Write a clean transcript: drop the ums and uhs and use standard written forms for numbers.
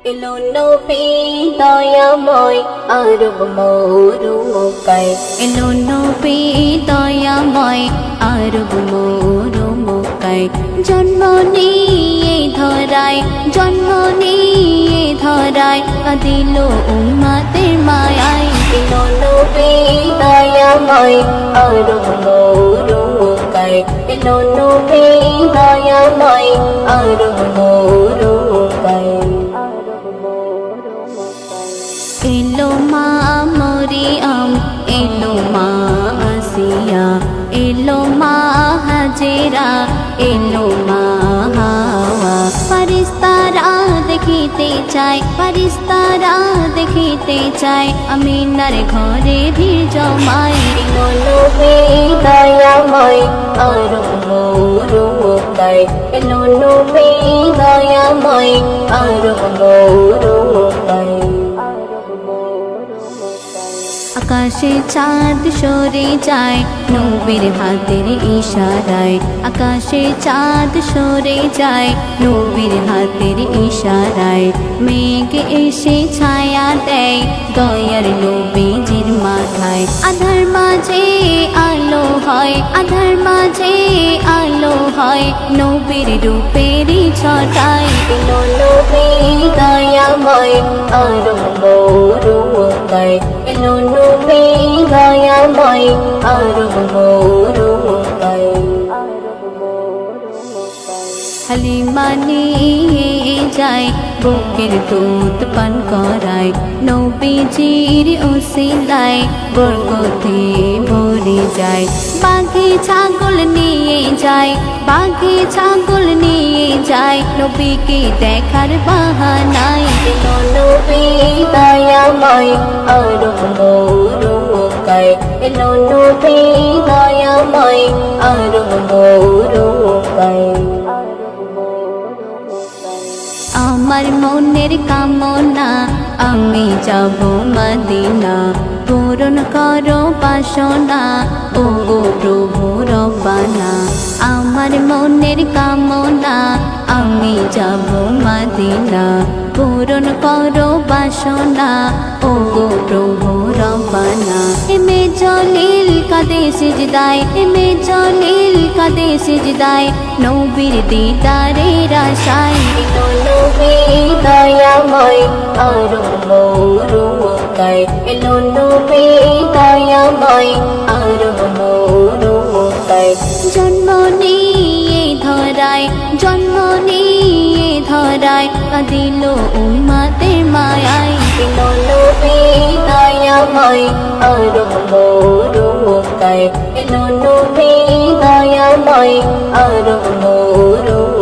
এলো নবী দয়াময় আরব মরুমুকায় এলো নবী দয়াময় আরব মরুমুকায় জন্ম নিয়ে ধরায় জন্ম নিয়ে ধরায় কাঁদিল উম্মতের মায়ায় এলো নবী দয়াময় আরব মরুমুকায় এলো নবী দয়াময় আরব মরুমুকায় এলো মা মরিয়ম এলো মা আসিয়া এলো মা হাজেরা এলো মা হাওয়া ফেরেশতারা দেখিতে চায় ফেরেশতারা দেখিতে চায় আমিনার ঘরে ভিড় জমায় এলো নবী দয়াময় আরব মরুমুকায় এলো নবী দয়াময় আরব মরুমুকায় আকাশে চাঁদ সরে যায় নবীর হাতের ইশারায় আকাশে চাঁদ সরে যায় নবীর হাতের ইশারায় মেঘ এসে ছায়া দেয় দয়ার নবীজির মাথায় আধার মাঝে আলো হয় আধার মাঝে আলো হয় নবীর রূপেরই ছটায় এলো নবী দয়াময় আরব মরুমুকায় এলো নবী দয়াময় আরব মরুমুকায় হালিমা নিয়ে যায় বুকের দুধ পান করায় নবীজির ওসিলায় বরকতে ভরে যায় বাঘে ছাগল নিয়ে যায় বাঘে ছাগল নিয়ে যায় নবীকে দেখার বাহানায় এলো নবী দয়াময় আরব মরুমুকায় এলো নবী দয়াময় আরব মরুমুকায় আমার মনের কামনা আমি যাব মদিনা পূরণ করো বাসনা ও গো প্রভু রব্বানা আমার মনের কামনা আমি যাব মদিনা পূরণ করো বাসনা ও গো প্রভু রব্বানা এমে জলিল কাঁদে সিজদায় এমে জলিল কাঁদে সিজদায় নবীর দিদারের আশায় এলো নবী দয়াময় আরব মরুমুকায় এলো নবী দয়াময় আরব মরুমুকায় জন্ম নিয়ে ধরায় জন্ম নিয়ে ধরায় কাঁদিল উম্মতের মায়ায় এলো নবী দয়াময় আরব মরুমুকায় এলো নবী দয়াময় আরব মরুমুকায়